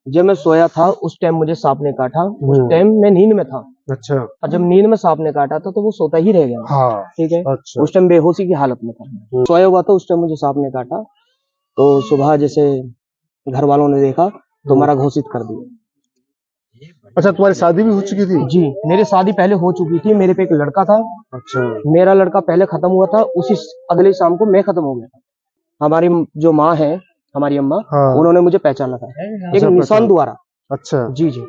जब मैं सोया था उस टाइम मुझे सांप ने काटा। उस टाइम मैं नींद में था। अच्छा। और जब नींद में सांप ने काटा था तो वो सोता ही रह गया। हाँ। ठीक है। अच्छा। उस टाइम बेहोशी की हालत में था, सोया हुआ था। उस टाइम मुझे सांप ने काटा तो सुबह जैसे घर वालों ने देखा तो मेरा घोषित कर दिया। अच्छा, तुम्हारी शादी भी हो चुकी थी? जी, मेरी शादी पहले हो चुकी थी। मेरे पे एक लड़का था। अच्छा। मेरा लड़का पहले खत्म हुआ था, उसी अगले शाम को मैं खत्म हो गया था। हमारी जो माँ है, हमारी अम्मा, हाँ। उन्होंने मुझे पहचाना था एक निशान द्वारा। अच्छा। जी जी,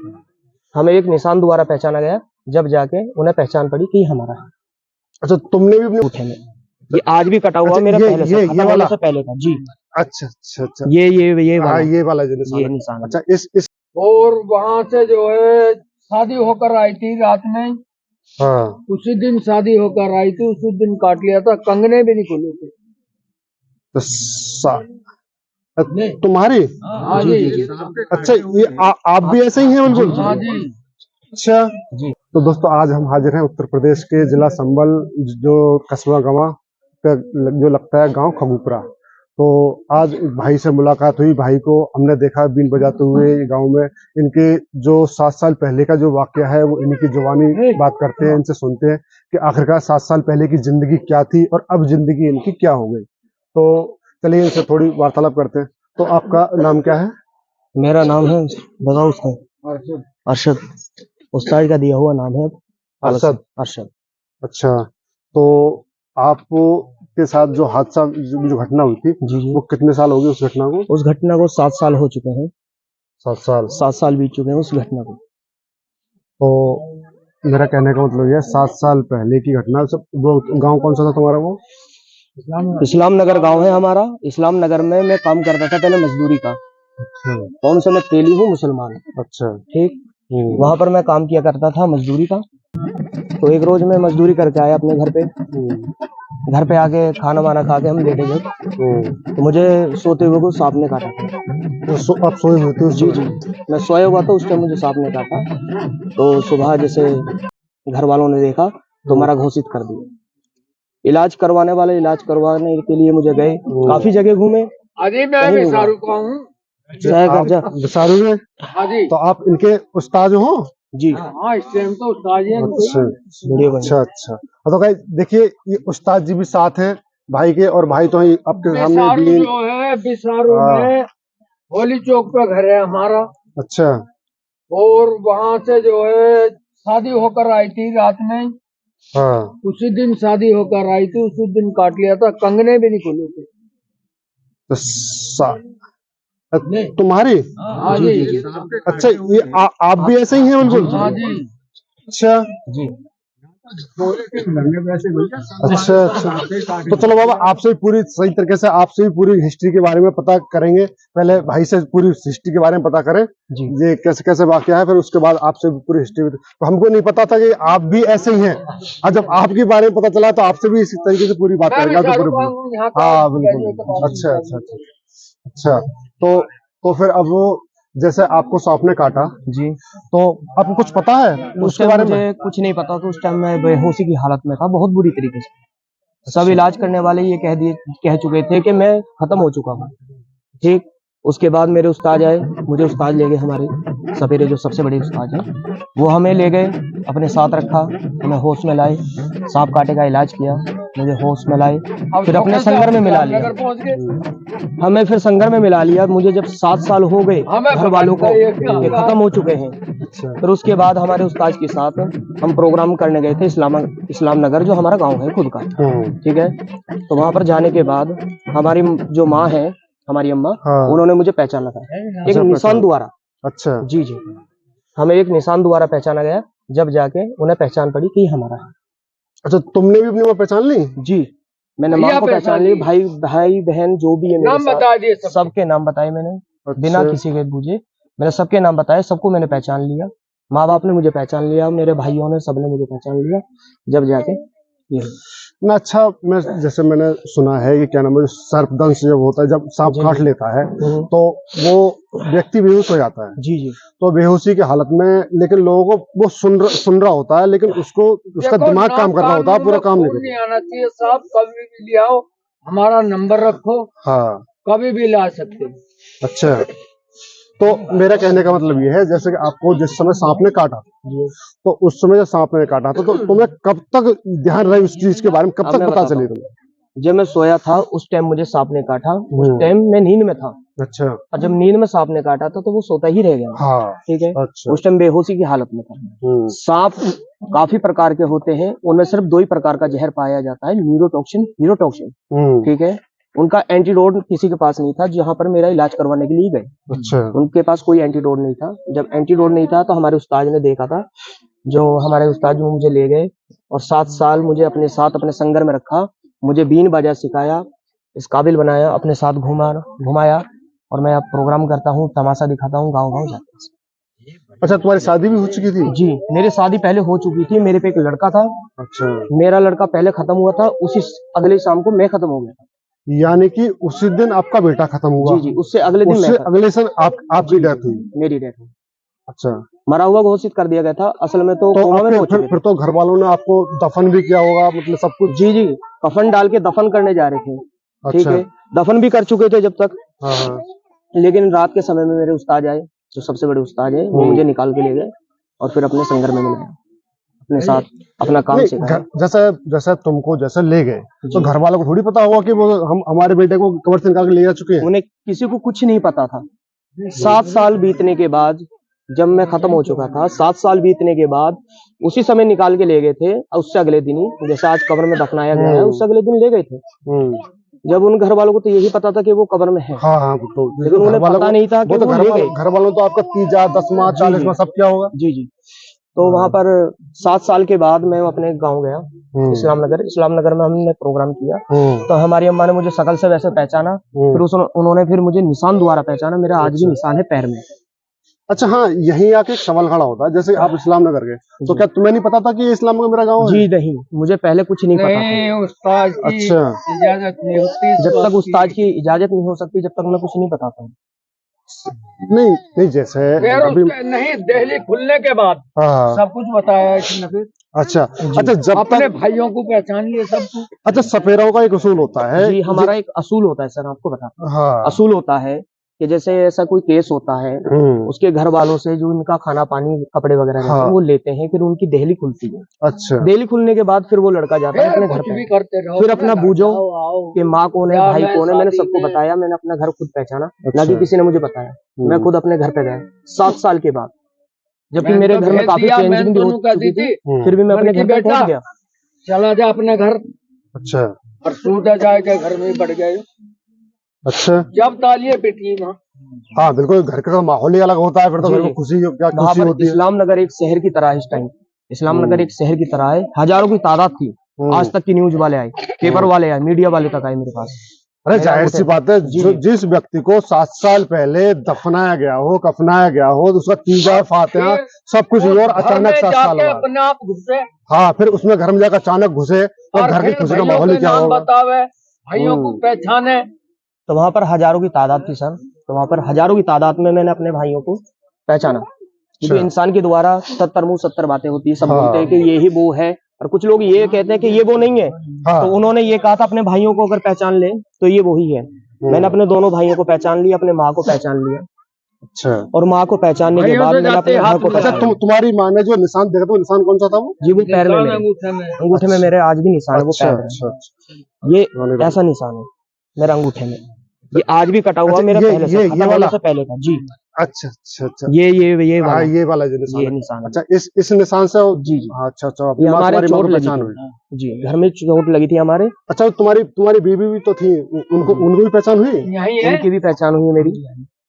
हमें एक निशान द्वारा पहचाना गया, जब जाके उन्हें पहचान पड़ी कि हमारा है। अच्छा, तुमने भी अपने उठे में ये आज भी कटा हुआ। अच्छा, मेरा ये पहले से खत्म होने से पहले था। जी, अच्छा अच्छा अच्छा, ये हाँ, वाला, ये वाला जो निशान ये है। निशान है। अच्छा, इस और वहां से जो है शादी होकर आई थी रात में। हाँ। उसी दिन शादी होकर आई थी, उसी दिन काट लिया था। कंगने भी नहीं खुले थे। तो तुम्हारी? हाँ जी जी। जी अच्छा, ये आप भी ऐसे ही हैं बिल्कुल? हाँ जी। अच्छा। जी। तो दोस्तों, आज हम हाजिर हैं उत्तर प्रदेश के जिला संभल, जो कस्बा गवा का जो लगता है गांव खगूपुरा। तो आज एक भाई से मुलाकात हुई। भाई को हमने देखा बीन बजाते हुए गांव में। इनके जो 7 साल पहले का जो वाकया है वो इन्हीं की जुबानी बात करते हैं, इनसे सुनते हैं कि आखिरकार 7 साल पहले की जिंदगी क्या थी और अब जिंदगी इनकी क्या हो गई। तो चलिए इनसे थोड़ी वार्तालाप करते हैं। तो आपका नाम क्या है? मेरा नाम है, बताओ उसका, अरशद। उस्ताद का दिया हुआ नाम है अरशद। अरशद। अच्छा, तो आप के साथ जो हादसा, जो घटना हुई थी, जी जी, वो कितने साल हो गए उस घटना को? उस घटना को 7 साल हो चुके हैं। 7 साल। 7 साल बीत चुके हैं उस घटना को। तो मेरा कहने का मतलब ये है, 7 साल पहले की घटना। सब वो गांव कौन सा था तुम्हारा? वो इस्लाम नगर गांव है हमारा। इस्लाम नगर में मैं काम करता था पहले मजदूरी का। अच्छा कौन सा, मैं तेली हूँ, मुसलमान। अच्छा। ठीक, वहां पर मैं काम किया करता था मजदूरी का। तो एक रोज मैं मजदूरी करके आया अपने घर पे। घर पे आके खाना वाना खा के हम लेटे जब, तो मुझे सोते हुए को सांप ने काटा था। आप सोए हुए थे उस जी समय? जी, मैं सोया हुआ था उस टाइम, मुझे सांप ने काटा। तो सुबह जैसे घर वालों ने देखा तो मेरा घोषित कर दिया। इलाज करवाने वाले इलाज करवाने के लिए मुझे गए, काफी जगह घूमे। अजी मैं भी शाहरुख का हूँ। विसारू में? हाँ जी। तो आप इनके उस्ताद हो? जी, हाँ, इस टाइम तो उस्ताद हैं। अच्छा अच्छा। तो भाई देखिए, ये उस्ताद जी भी साथ हैं भाई के, और भाई तो आपके सामने बिसारू भी। जो है, बिसारू में होली चौक पे घर है हमारा। अच्छा। और वहां से जो है शादी होकर आई थी रात में। हाँ। उसी दिन शादी होकर आई थी, उसी दिन काट लिया था। कंगने भी नहीं खुले थे। तो तुम्हारी? हाँ जी। अच्छा, ये आप भी ऐसे ही हैं बिल्कुल? हाँ जी। अच्छा जी। अच्छा अच्छा। तो चलो बाबा, आपसे भी पूरी सही तरीके से आपसे भी पूरी हिस्ट्री के बारे में पता करेंगे। पहले भाई से पूरी हिस्ट्री के बारे में पता करें, जी। ये कैसे कैसे वाकया है, फिर उसके बाद आपसे भी पूरी हिस्ट्री। तो हमको नहीं पता था कि आप भी ऐसे ही हैं, और जब आपके बारे में पता चला तो आपसे भी इसी तरीके से पूरी बात करेंगे। हाँ बिल्कुल। अच्छा अच्छा अच्छा अच्छा। तो फिर अब वो, जैसे आपको सांप ने काटा, जी, तो आपको कुछ पता है उस उसके टाइम बारे मुझे में? कुछ नहीं पता था। उस टाइम मैं बेहोशी की हालत में था, बहुत बुरी तरीके से। सब इलाज करने वाले ये कह चुके थे कि मैं खत्म हो चुका हूँ। ठीक, उसके बाद मेरे उस्ताद आए, मुझे उस्ताद ले गए, हमारे सपेरे जो सबसे बड़े उस्ताद हैं, वो हमें ले गए, अपने साथ रखा, हमें होश में लाए, सांप काटे का इलाज किया, मुझे होश में लाए, फिर अपने संगर में मिला लिया। हमें फिर संगर में मिला लिया। मुझे जब 7 साल हो गए घर वालों को कि खत्म हो चुके हैं, फिर उसके बाद हमारे उस्ताद के साथ हम प्रोग्राम करने गए थे इस्लाम नगर, जो हमारा गांव है खुद का। ठीक है, तो वहां पर जाने के बाद हमारी जो माँ है, हमारी अम्मा, हाँ। उन्होंने मुझे पहचाना था एक निशान द्वारा। अच्छा जी जी, हमें एक निशान द्वारा पहचाना गया, जब जाके उन्हें पहचान पड़ी कि ये हमारा है। अच्छा, तुमने भी अपनी माँ पहचान ली? जी, मैंने माँ को पहचान ली। भाई बहन जो भी है मेरे साथ, सबके नाम बताए मैंने। अच्छा। बिना किसी के पूछे मैंने सबके नाम बताए, सबको मैंने पहचान लिया। माँ बाप ने मुझे पहचान लिया, मेरे भाइयों ने, सबने मुझे पहचान लिया, जब जाके ये। ना अच्छा, मैं जैसे मैंने सुना है कि क्या नाम है, सर्पदंश जब होता है, जब सांप काट लेता है तो वो व्यक्ति बेहोश हो जाता है। जी जी, तो बेहोशी की हालत में, लेकिन लोगों को वो सुन रहा होता है, लेकिन उसको उसका दिमाग काम कर रहा होता है, पूरा काम नहीं आना चाहिए। साहब कभी भी ले आओ, हमारा नंबर रखो। हाँ, कभी भी ला सकते। अच्छा। तो मेरा कहने का मतलब ये है, जैसे कि आपको जिस समय सांप ने काटा, तो उस समय जब सांप ने काटा था तो तुम्हें कब तक ध्यान रही उस चीज के बारे में, कब अब तक मैं पता बताता चली हूँ। तुम्हें? जब मैं सोया था उस टाइम मुझे सांप ने काटा, उस टाइम मैं नींद में था, अच्छा। और जब नींद में सांप ने काटा था तो वो सोता ही रह गया। हाँ। ठीक है। अच्छा। उस टाइम बेहोशी की हालत में था। सांप काफी प्रकार के होते हैं, उनमें सिर्फ 2 ही प्रकार का जहर पाया जाता है, न्यूरोटॉक्सिन, हीरोटॉक्सिन। ठीक है। उनका एंटीडोट किसी के पास नहीं था, जहां पर मेरा इलाज करवाने के लिए गए। अच्छा। उनके पास कोई एंटीडोट नहीं था। जब एंटीडोट नहीं था तो हमारे उस्ताद ने देखा था, जो हमारे उस्ताद जो मुझे ले गए और 7 साल मुझे अपने साथ अपने संगर में रखा, मुझे बीन बाजा सिखाया, इस काबिल बनाया, अपने साथ घुमाया, और मैं अब प्रोग्राम करता हूँ, तमाशा दिखाता हूँ, गाँव-गाँव जाता हूँ। अच्छा, तुम्हारी शादी भी हो चुकी थी? जी, मेरी शादी पहले हो चुकी थी, मेरे पे एक लड़का था। अच्छा। मेरा लड़का पहले खत्म हुआ था, उसी अगले शाम को मैं खत्म हो गया था। यानी कि उसी दिन आपका बेटा खत्म हुआ? जी, जी, उससे अगले दिन उससे अगले दिन आपकी डेथ हुई? मेरी डेथ हुई। अच्छा। मरा हुआ घोषित कर दिया गया था, असल में तो कोमा में हो चुके थे। फिर तो घर वालों ने आपको दफन भी किया होगा, मतलब सब कुछ? जी, जी, कफन डाल के दफन करने जा रहे थे। ठीक है, दफन भी कर चुके थे जब तक। हाँ। लेकिन रात के समय में मेरे उस्ताद आए, जो सबसे बड़े उस्ताद है, वो मुझे निकाल के ले गए और फिर अपने संगर में मिलाया, अपने साथ अपना काम सिखाया। जैसे तुमको जैसे ले गए तो घर वालों को थोड़ी पता होगा कि वो हम हमारे बेटे को कब्र से निकाल के ले जा चुके हैं? उन्हें किसी को कुछ नहीं पता था। 7 साल बीतने के बाद जब मैं खत्म हो चुका था, 7 साल बीतने के बाद उसी समय निकाल के ले गए थे। उससे अगले दिन ही, जैसे आज कब्र में दफनाया गया है, उससे अगले दिन ले गए थे। जब उन घर वालों को तो यही पता था कि वो कब्र में है। हाँ, तो लेकिन उन्हें पता नहीं था कि वो ले गए। घर वालों तो आपका 30, 10, 40 सब क्या होगा? जी, जी। तो वहां पर 7 साल के बाद मैं अपने गांव गया, इस्लाम नगर में हमने प्रोग्राम किया। तो हमारी अम्मा ने मुझे शकल से वैसे पहचाना, फिर उन्होंने फिर मुझे निशान द्वारा पहचाना। मेरा आज भी निशान है पैर में। अच्छा, हाँ, यहीं आके एक सवाल खड़ा होता है, जैसे आप इस्लाम नगर गए तो क्या तुम्हें नहीं पता था कि इस्लाम नगर मेरा गाँव है? जी नहीं, मुझे पहले कुछ नहीं पता था। उस्ताद की इजाजत नहीं होती, जब तक उस्ताद की इजाजत नहीं हो सकती, जब तक मैं कुछ नहीं बताता। नहीं, जैसे अभी नहीं, दिल्ली खुलने के बाद सब कुछ बताया इसने फिर। अच्छा, जब अपने भाइयों को पहचान लिए सब कुछ। अच्छा, सपेरों का एक उसूल होता है जी, हमारा एक असूल होता है सर, आपको बताता हूँ। हाँ। असूल होता है कि जैसे ऐसा कोई केस होता है, उसके घर वालों से जो उनका खाना पानी कपड़े वगैरह रहते हैं वो लेते हैं, फिर उनकी देहली खुलती है। अच्छा। देहली खुलने के बाद फिर वो लड़का जाता है अपने घर पे, फिर अपना बूझो कि माँ कौन है, भाई कौन है, मैंने सबको बताया। मैंने अपना घर खुद पहचाना, ना कि किसी ने मुझे बताया। मैं खुद अपने घर पे गया 7 साल के बाद, जबकि मेरे घर में काफी चेंजिंग भी हो चुकी थी, फिर भी मैं अपने घर पे पहुंच गया। चला जा अपने घर। अच्छा। और सूता जाके घर में बढ़ गए। अच्छा। जब तालियां पिटी वहाँ। हाँ, बिल्कुल, घर का माहौल ही अलग होता है, फिर तो घर में खुशी होती है। इस्लाम नगर एक शहर की तरह है इस टाइम। इस्लाम नगर एक शहर की तरह है, हजारों की तादाद थी। आज तक की न्यूज वाले आए, पेपर वाले आए, मीडिया वाले तक आए मेरे पास। अरे जाहिर सी बात है, जिस व्यक्ति को 7 साल पहले दफनाया गया हो, कफनाया गया हो, तो उसका तीजा फातिहा सब कुछ हुआ और अचानक 7 साल बाद अपने आप घुसे। हाँ, फिर उसमें घर में जाकर अचानक घुसे और घर की खुशी का माहौल ही क्या होगा? बतावे, भाइयों को पहचाने। तो वहां पर हजारों की तादाद थी सर। तो वहां पर हजारों की तादाद में मैंने अपने भाइयों को पहचाना, क्योंकि इंसान के द्वारा 70 मुंह 70 बातें होती है। सब बोलते हैं कि ये ही वो है, और कुछ लोग ये कहते हैं कि ये वो नहीं है। तो उन्होंने ये कहा था अपने भाइयों को अगर पहचान ले तो ये वो ही है। मैंने अपने दोनों भाइयों को पहचान लिया, अपने माँ को पहचान लिया। अच्छा। और माँ को पहचानने के बाद मैंने अपने घर को पहचान लिया। तुम्हारी माँ ने जो निशान देखा था, निशान कौन सा था वो? जी, वो पैर में, अंगूठे में मेरे आज भी निशान है, वो पैर में। ये ऐसा निशान है मेरा अंगूठे में, ये आज भी कटा हुआ मेरा पहले से, खत्म होने से पहले का। जी। अच्छा अच्छा अच्छा, ये वाला, ये वाला जो निशान है। अच्छा, इस निशान से जी जी। अच्छा अच्छा, ये हमारे चोट लगी थी जी, घर में चोट लगी थी हमारे। अच्छा, तुम्हारी बीवी भी तो थी, उनको भी पहचान हुई? उनकी भी पहचान हुई है मेरी।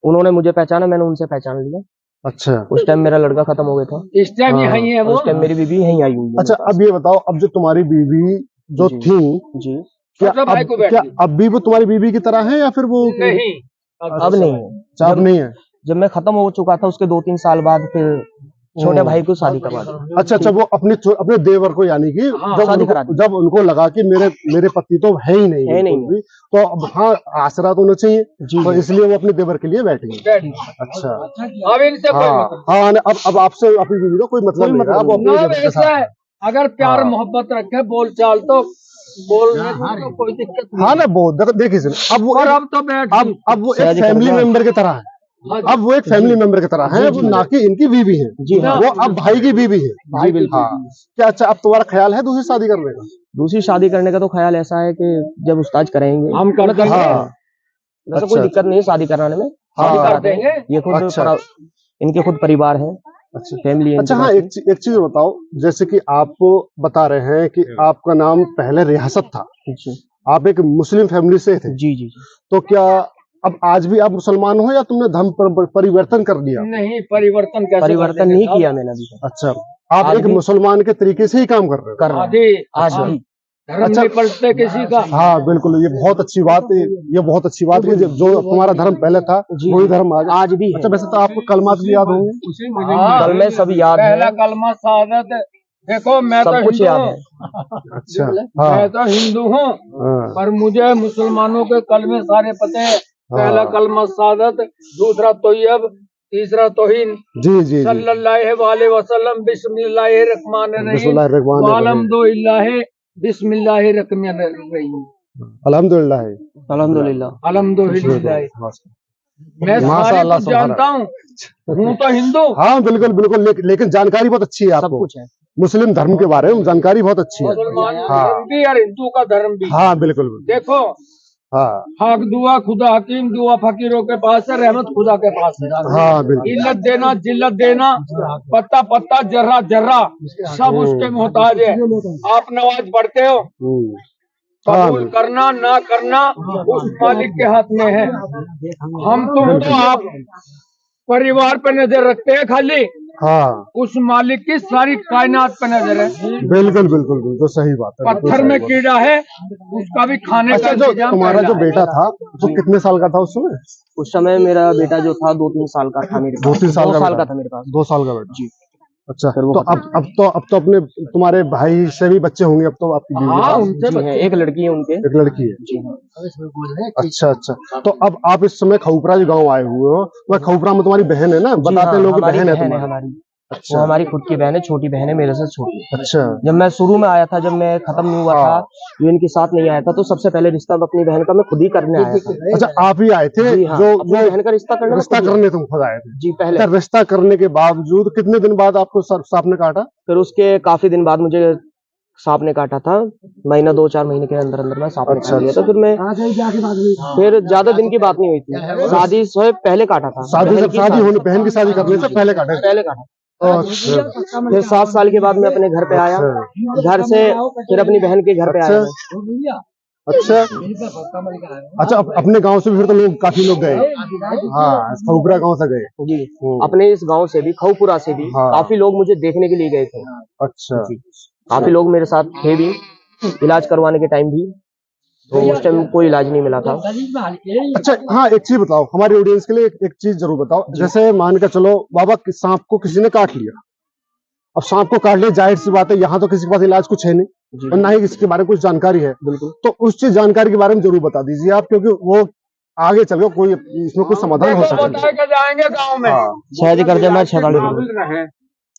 उन्होंने मुझे पहचाना, मैंने उनसे पहचान लिया। अच्छा। उस टाइम मेरा लड़का खत्म हो गया था, इस टाइम यही है वो। उस टाइम मेरी बीवी यहीं आई हुई है। अच्छा, अब ये बताओ, अब जो तुम्हारी बीवी जो थी जी, क्या अब भी वो तुम्हारी बीवी की तरह है या फिर वो नहीं? अब नहीं है। अब नहीं है। जब मैं खत्म हो चुका था उसके 2-3 साल बाद फिर छोटे भाई को शादी करवा दी। अच्छा, वो अपने देवर को, यानी कि जब उनको लगा कि मेरे पति तो है ही नहीं, तो अब हाँ, आसरा तो होना चाहिए, तो इसलिए वो अपने देवर के लिए बैठ गई। अच्छा, अब आपसे अपनी बीवी को कोई मतलब नहीं है। अगर प्यार मोहब्बत रखे, बोल चाल तो बोलने को कोई दिक्कत नहीं। हाँ ना, देखिए अब वो एक फैमिली मेंबर की तरह है। अब वो एक फैमिली मेंबर की तरह है, वो ना कि इनकी बीवी है। जी हाँ। वो अब भाई की बीवी है। जी बिल्कुल। हाँ। क्या अच्छा, अब तुम्हारा ख्याल है दूसरी शादी करने का? दूसरी शादी करने का तो ख्याल ऐसा है कि जब उस्ताद करेंगे हम कर देंगे। हाँ। वैसे कोई दिक्कत नहीं है शादी कराने में, हाँ। शादी करा कर देंगे। देंगे। ये खुद अच्छा। इनके खुद परिवार है, अच्छा फैमिली है अच्छा। इनके हाँ, पास में। एक चीज बताओ, जैसे कि आप बता रहे हैं कि आपका नाम पहले रियासत था, जी आप एक मुस्लिम फैमिली से थे, जी जी। तो क्या अब आज भी आप मुसलमान हो या तुमने धर्म परिवर्तन कर लिया? नहीं, परिवर्तन कैसे कर परिवर्तन देंगे नहीं साहब? किया मैंने अभी तक। अच्छा, आप आज एक भी मुसलमान के तरीके से ही काम कर रहे हो? कर रहा हूँ आदि आज हम भी। धर्म अच्छा। नहीं पलटते किसी का। हाँ बिल्कुल, ये बहुत अच्छी बात है, ये बहुत अच्छी बात है। जो तुम्हारा धर्म पहले था जी वही धर्म आज भी है। अच्छा, वैसे तो आपको कलमात भी याद होंगे? हाँ, कल में सब याद पहला है, कलमा शहादत। देखो मैं तो सब कुछ हिंदू याद हूँ, है। अच्छा। मैं हाँ तो हिंदू हूँ, हाँ पर मुझे मुसलमानों के कलमे सारे पते हैं। पहला हाँ। कलमा शहादत, दूसरा तोयब, तीसरा तौहीन। जी जी जी। सल्लल्लाहु अलैहि वसल्लम बिस्मिल्लाहिर रहमानिर रहीम, बिस्मिल्लाहिर रहमानिर रहीम। वालहम्दुलिल्लाह बिस्मिल्लाहिर रहमानिर रहीम, अल्हम्दुलिल्लाह। अल्हम्दुलिल्लाह। अल्हम्दुलिल्लाह। मैं सारी माशाअल्लाह, कुछ जानता हूँ, हूँ तो हिंदू। हाँ बिल्कुल बिल्कुल, लेकिन जानकारी बहुत अच्छी है सब आपको, कुछ है। मुस्लिम धर्म के बारे में जानकारी बहुत अच्छी है। मुसलमान हाँ धर्म भी और हिंदू का धर्म भी। हाँ बिल्कुल बिल्कुल। देखो, हाँ हक दुआ खुदा हकीम दुआ फकीरों के पास है, रहमत खुदा के पास है। हाँ बिल्कुल। इल्लत देना जिल्लत देना, पत्ता पत्ता जर्रा जर्रा, सब उसके मोहताज है। आप नमाज पढ़ते हो, हाँ कबूल करना ना करना उस मालिक के हाथ में है। हम तुम तो आप परिवार पे नजर रखते हैं खाली, हाँ उस मालिक की सारी कायनात पे नजर है। बिल्कुल बिल्कुल बिल्कुल सही बात है, बिल्कुल पत्थर में सही बात। कीड़ा है, उसका भी खाने अच्छा, का जो इंतजाम तुम्हारा पहला जो है। बेटा था वो कितने साल का था उस समय? उस समय मेरा बेटा जो था 2-3 साल का था मेरे पास। 2-3 साल 2 साल बेटा? का था मेरे पास। 2 साल का बेटा? जी। अच्छा, फिर वो तो अब तो अपने तुम्हारे भाई से भी बच्चे होंगे अब तो आपकी बीवी के हाँ, पास? उनसे जी है, एक लड़की है उनके। एक लड़की है? जी हाँ। अच्छा अच्छा। तो अब आप इस समय खऊपरा जो गांव आए हुए हो, वह खऊपरा में तुम्हारी बहन है ना? जी बताते हाँ, लोग कि हमारी बहन है बहन है तुम्हारी। हमारी। वो अच्छा हमारी खुद की बहन है, छोटी बहन है, मेरे से छोटी। अच्छा। जब मैं शुरू में आया था, जब मैं खत्म नहीं हुआ था, हाँ। जो इनके साथ नहीं आया था, तो सबसे पहले रिश्ता अपनी बहन का मैं खुद ही करने आया था। अच्छा, आप ही आए थे? जी हाँ, जो अपनी बहन का रिश्ता करने में रिश्ता खुद ही करने तुम खुद आए थे? जी पहले। अच्छा, रिश्ता करने के बावजूद कितने दिन बाद आपको सांप ने काटा? फिर उसके काफी दिन बाद मुझे सांप ने काटा था। महीना 2-4 महीने के अंदर अंदर में सांप ने काट लिया था। फिर मैं फिर ज्यादा दिन की बात नहीं हुई थी, शादी से पहले काटा था। शादी बहन की शादी होने, बहन की शादी करने से पहले काटे? पहले काटा। अच्छा फिर 7 साल के बाद मैं अपने घर पे आया, घर से फिर अपनी बहन के घर पे आया मैं। अच्छा अच्छा। अपने गांव से भी फिर तो लोग, काफी लोग गए? हाँ, खऊपरा गांव से गए? जी, अपने इस गांव से भी, खऊपुरा से भी हाँ। काफी लोग मुझे देखने के लिए गए थे। अच्छा जी, काफी लोग मेरे साथ थे भी, इलाज करवाने के टाइम भी। तो उस टाइम कोई इलाज नहीं मिला था। अच्छा। हाँ, एक चीज बताओ हमारी ऑडियंस के लिए, एक चीज जरूर बताओ। जैसे मान के चलो बाबा, सांप को किसी ने काट लिया, अब सांप को काट लिया, जाहिर सी बात है यहाँ तो किसी के पास इलाज कुछ है नहीं और ना ही किसी के बारे में कुछ जानकारी है। बिल्कुल। तो उस चीज जानकारी के बारे में जरूर बता दीजिए आप, क्योंकि वो आगे चल के कोई इसमें कुछ समाधान हो देखो, सके। बता के जाएंगे गाँव में। हाँ सहज कर दे मैं छेदाड़ी कर काबिल दूं। रहे।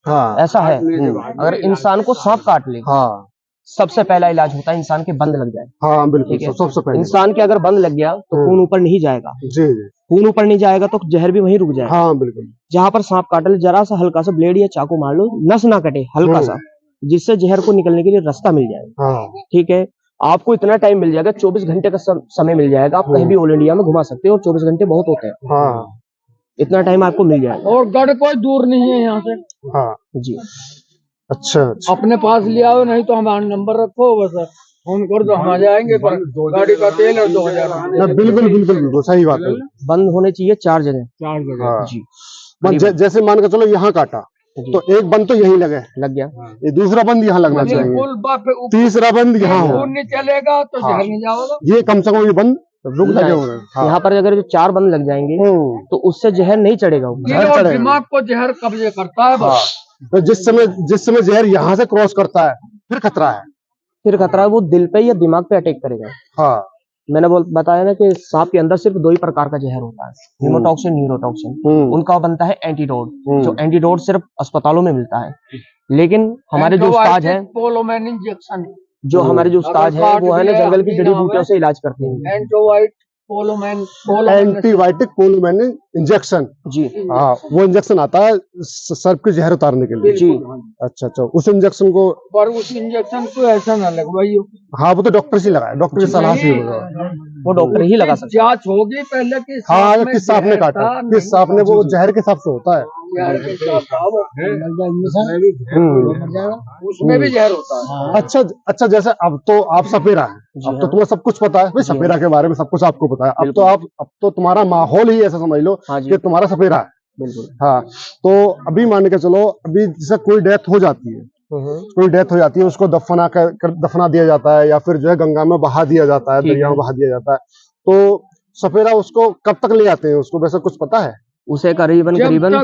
हाँ ऐसा है, अगर इंसान को सांप काट ले, हाँ सबसे पहला इलाज होता है इंसान के बंद लग जाए। हाँ बिल्कुल, ठीक है, सबसे पहले इंसान के अगर बंद लग गया तो खून ऊपर नहीं जाएगा। जी जी। खून ऊपर नहीं जाएगा तो जहर भी वहीं रुक जाएगा। हाँ बिल्कुल। जहां पर सांप काट ले, जरा सा हल्का सा ब्लेड या चाकू मार लो, नस ना कटे, हल्का सा, जिससे जहर को निकलने के लिए रास्ता मिल जाए। हाँ ठीक है, आपको इतना टाइम मिल जाएगा, 24 घंटे का समय मिल जाएगा। आप कहीं भी ऑल इंडिया में घुमा सकते हो, और 24 घंटे बहुत होते हैं। हाँ इतना टाइम आपको मिल जाएगा। और गढ़ कोई दूर नहीं है यहाँ से। हाँ। जी। अच्छा अच्छा। अपने पास ले आओ, नहीं तो हमारा नंबर रखो, बस फोन कर दो, हम आ जाएंगे। पर गाड़ी का तेल है 2000। बिल्कुल बिल्कुल बिल्कुल सही बात है। बंद होने चाहिए 4 जगह। 4 जगह। हाँ। जी, जैसे मान के चलो यहाँ काटा तो एक बंद तो यहीं लगे, लग गया। ये दूसरा बंद यहाँ लगना चाहिए, बिल्कुल तीसरा बंद यहाँ हो, खून नहीं चलेगा तो हाँ। जहर नहीं जाओगा। ये कम से कम ये बंद रुक लगे जाए। हुए हैं। हाँ। यहाँ पर अगर जो 4 बंद लग जाएंगे तो उससे जहर नहीं चढ़ेगा ऊपर। जहर दिल और चढ़ेगा। दिमाग को जहर कब्जे करता है बस। तो जिस समय जहर यहाँ से क्रॉस करता है फिर खतरा है। फिर खतरा है, वो दिल पे या दिमाग पे अटैक करेगा। हाँ। मैंने बताया ना कि सांप के अंदर सिर्फ 2 ही प्रकार का जहर होता है, हीमोटॉक्सिन, न्यूरोटॉक्सिन। उनका बनता है एंटीडोट, जो एंटीडोट सिर्फ अस्पतालों में मिलता है। लेकिन हमारे जो उस्ताद हैं, पोलोमैन इंजेक्शन, जो हमारे जो उस्ताद हैं, वो है ना जंगल की जड़ी बूटियों से इलाज करते हैं। एंटोवाइट पोलोमैन एंटीबायोटिक पोलोमैन इंजेक्शन। जी हाँ, वो इंजेक्शन आता है सर्प की जहर उतारने के लिए। जी। अच्छा अच्छा, उस इंजेक्शन को, पर उस इंजेक्शन को ऐसा ना लगवाइयो। हाँ वो तो डॉक्टर से लगाए, डॉक्टर की सलाह से होगा। वो डॉक्टर ही लगा सकता जांच होगी पहले कि हाँ, सांप में किस सांप ने जहर काटा, था, किस सांप ने, वो जहर के हिसाब से होता है। जहर के साथ था वो। उसमें भी जहर होता है। अच्छा अच्छा, जैसे अब तो आप सपेरा है, अब तो तुम्हें सब कुछ पता है भाई, सपेरा के बारे में सब कुछ आपको पता है। अब तो तुम्हारा माहौल ही ऐसा समझ लो कि तुम्हारा सपेरा है। बिल्कुल। हाँ, तो अभी मान के चलो, अभी जैसे कोई डेथ हो जाती है, उसको दफना दिया जाता है, या फिर जो है गंगा में बहा दिया जाता है, दरिया में बहा दिया जाता है, तो सपेरा उसको कब तक ले आते हैं, उसको वैसे कुछ पता है? उसे करीबन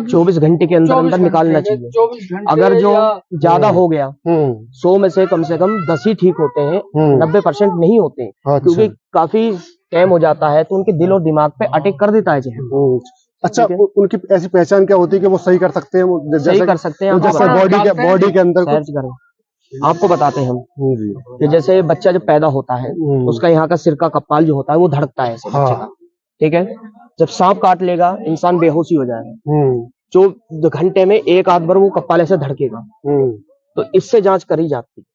24 घंटे के अंदर निकालना चाहिए। 24 घंटे अगर जो ज्यादा हो गया, 100 में से कम 10 ही ठीक होते हैं, 90% नहीं होते, क्योंकि काफी टाइम हो जाता है तो उनके दिल और दिमाग पे अटैक कर देता है जहर। अच्छा, उनकी ऐसी पहचान क्या होती है कि वो सही कर सकते हैं? सही कर सकते हैं, जैसे बॉडी के अंदर सर्च करो, आपको बताते हैं हम कि जैसे बच्चा जब पैदा होता है, उसका यहाँ का सिर का कपाल जो होता है वो धड़कता है ऐसे बच्चे का, ठीक है। जब सांप काट लेगा, इंसान बेहोशी हो जाएगा, जो घंटे में 1 आध बार वो कपाल ऐसे धड़केगा, तो इससे जांच करी जाती है।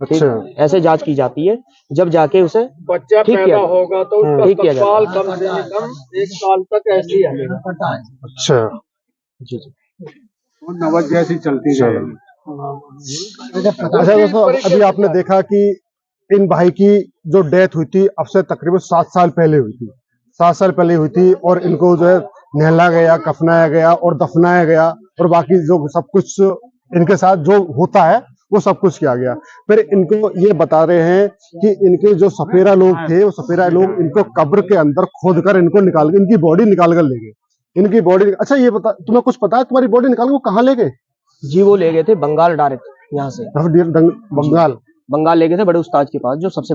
अच्छा, ऐसे जांच की जाती है, जब जाके उसे बच्चा पैदा होगा तो उसका कपाल जाता कम से कम 1 साल तक ऐसे ही रहेगा। अच्छा जी जी, वो नवज जैसी चलती है। अच्छा दोस्तों, अभी आपने देखा कि इन भाई की जो डेथ हुई थी, अब से तकरीबन 7 साल पहले हुई थी, 7 साल पहले हुई थी, और इनको जो है नहला गया, कफनाया गया और दफनाया गया, और बाकी जो सब कुछ इनके साथ जो होता है वो सब कुछ किया गया। फिर इनको ये बता रहे हैं कि इनके जो सपेरा लोग थे, वो सपेरा लोग इनको कब्र के अंदर खोद कर इनको निकाल के, इनकी बॉडी निकाल कर ले गए, इनकी बॉडी। अच्छा, ये बता, तुम्हें कुछ पता है तुम्हारी बॉडी निकाल के कहाँ ले गए? जी वो ले गए थे बंगाल डायरेक्ट, यहाँ से बंगाल ले गए थे बड़े उस्ताद के पास, जो सबसे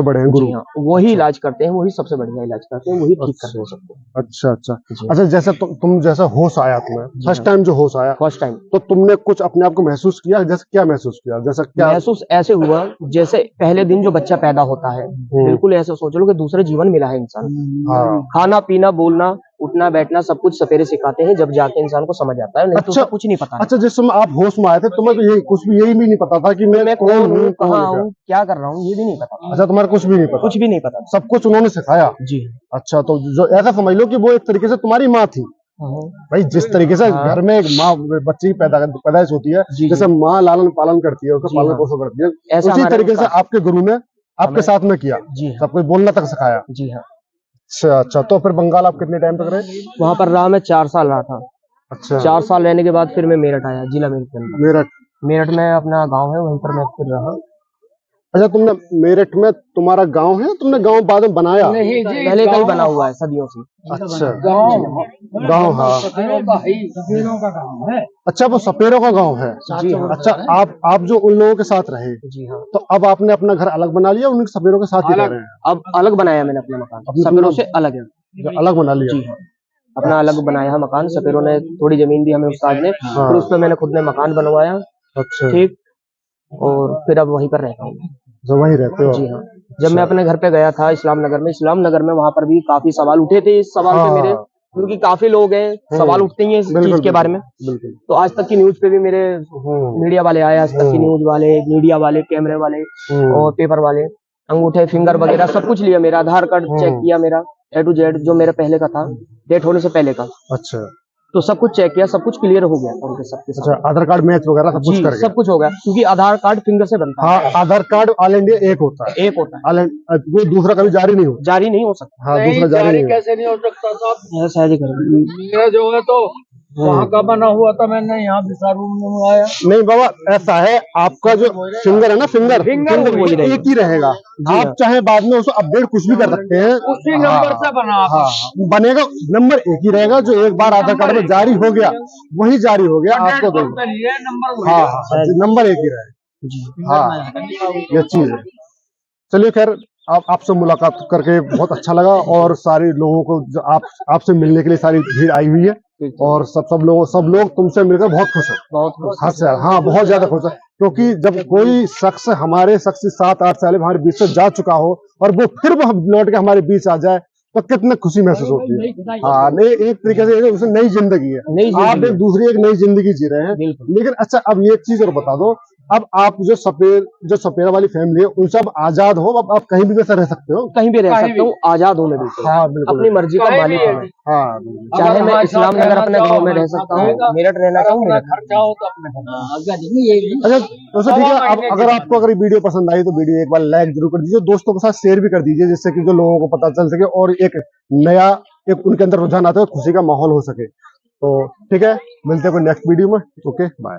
बड़े हैं, गुरु। हाँ, वही इलाज करते हैं, वही सबसे बढ़िया इलाज करते हैं, वही ठीक करते हैं सबको। अच्छा अच्छा अच्छा, जैसे तुम जैसा होश आया तुम्हें फर्स्ट टाइम, जो होश आया फर्स्ट टाइम, तो तुमने कुछ अपने आप को महसूस किया? जैसे क्या महसूस किया? जैसा क्या महसूस ऐसे हुआ, जैसे पहले दिन जो बच्चा पैदा होता है, बिल्कुल ऐसे सोच लो कि दूसरे जीवन मिला है इंसान। खाना पीना, बोलना, उठना बैठना सब कुछ सपेरे सिखाते हैं, जब जाके इंसान को समझ आता है, नहीं तो कुछ नहीं पता। अच्छा, जिस समय आप होश में आए थे तुम्हें तो यही भी नहीं पता था कि मैं कौन हूँ, कहाँ हूँ, क्या कर रहा हूँ, ये भी नहीं पता। अच्छा, तुम्हारा कुछ भी नहीं पता, सब कुछ उन्होंने सिखाया। जी। अच्छा, तो जो ऐसा समझ लो कि वो एक तरीके से तुम्हारी माँ थी भाई, जिस तरीके से घर में एक माँ बच्चे की पैदाइश होती है, जैसे माँ लालन पालन करती है, उसका पालन पोषण करती है, उसी तरीके से आपके गुरु ने आपके साथ में किया, सब कुछ बोलना तक सिखाया। जी हाँ। अच्छा, तो फिर बंगाल आप कितने टाइम तक रहे? वहाँ पर रहा मैं 4 साल रहा था। अच्छा, 4 साल रहने के बाद फिर मैं मेरठ आया, जिला मेरठ में अपना गांव है, वहीं पर मैं फिर रहा। अच्छा, तुमने मेरठ में तुम्हारा गांव है? तुमने गांव बाद में बनाया? नहीं जी, पहले का ही बना हुआ है सदियों से। अच्छा, गांव हाँ, सपेरों का गाँव है। अच्छा, वो सपेरों का गांव है। जी हाँ। अच्छा, आप जो उन लोगों के साथ रहे, जी हाँ, तो अब आपने अपना घर अलग बना लिया, उन सपेरों के साथ ही रह रहे हैं? अब अलग बनाया मैंने अपना मकान, सपेरों से अलग है, अलग बना लिया। जी हाँ, अपना अलग बनाया मकान। सपेरों ने थोड़ी जमीन दी हमें उस्ताद ने, फिर उस पर मैंने खुद ने मकान बनवाया। अच्छा, ठीक, और फिर अब वहीं पर रहता हूँ। जो वहीं रहते हो? जी हाँ। जब मैं अपने घर पे गया था इस्लाम नगर में वहाँ पर भी काफी सवाल उठे थे इस सवाल पे मेरे, क्योंकि काफी लोग हैं, सवाल उठते ही हैं इस चीज के बारे में। तो आज तक की न्यूज पे भी मेरे मीडिया वाले आए, आज तक की न्यूज वाले, मीडिया वाले, कैमरे वाले और पेपर वाले, अंगूठे, फिंगर वगैरह सब कुछ लिया, मेरा आधार कार्ड चेक किया, मेरा A to Z जो मेरे पहले का था, डेट होने से पहले का। अच्छा, तो सब कुछ चेक किया, सब कुछ क्लियर हो गया उनके सबके साथ। अच्छा, आधार कार्ड मैच वगैरह सब कुछ कर गया? सब कुछ हो गया, क्योंकि आधार कार्ड फिंगर से बनता है। हाँ, आधार कार्ड ऑल इंडिया एक होता है, वो दूसरा कभी जारी नहीं हो सकता। हाँ, दूसरा जारी कैसे नहीं हो सकता साहब? शायद मेरा जो है तो वहाँ का बना हुआ था, मैंने यहाँ रूम में आया। नहीं बाबा, ऐसा है, आपका जो फिंगर है ना, फिंगर वो एक ही रहेगा। आप चाहे बाद में उसको अपडेट कुछ भी कर सकते हैं, उसी नंबर से बना। बनेगा, नंबर एक ही रहेगा, जो एक बार आधार कार्ड में जारी हो गया वही जारी हो गया, आपको दो नंबर एक ही रहेगा। हाँ, ये चीज है। चलिए, खैर, आपसे मुलाकात करके बहुत अच्छा लगा, और सारे लोगों को आपसे मिलने के लिए सारी भीड़ आई हुई है। और सब लोग तुमसे मिलकर बहुत खुश है। बहुत खुश। हद से हाँ, बहुत ज्यादा खुश है, क्योंकि जब कोई शख्स हमारे शख्स 7-8 साल हमारे बीच से जा चुका हो और वो फिर वो लौट के हमारे बीच आ जाए तो कितनी खुशी महसूस होती है। हाँ, नहीं, एक तरीके से उसे नई जिंदगी है, आप एक दूसरी एक नई जिंदगी जी रहे हैं। लेकिन अच्छा, अब ये चीज और बता दो, अब आप जो सपेरा वाली फैमिली है उनसे अब आजाद हो, अब आप कहीं भी वैसा रह सकते हो, कहीं भी रह सकता हूँ, आजाद हूँ मैं बिल्कुल। हाँ बिल्कुल, अपनी मर्जी का मालिक हूँ मैं। हाँ चाहे मैं इस्लाम नगर अपने गांव में रह सकता हूँ, मेरठ रहना चाहूँ मेरठ। खर्चा हो तो अपने अच्छा, तो सर ठीक है, अब अगर आपको अगर वीडियो पसंद आई तो वीडियो एक बार लाइक जरूर कर दीजिए, दोस्तों के साथ शेयर भी कर दीजिए, जिससे कि जो लोगों को पता चल सके और एक नया उनके अंदर रुझान आता है, खुशी का माहौल हो सके। तो ठीक है, मिलते हैं कोई नेक्स्ट वीडियो में। Okay, bye.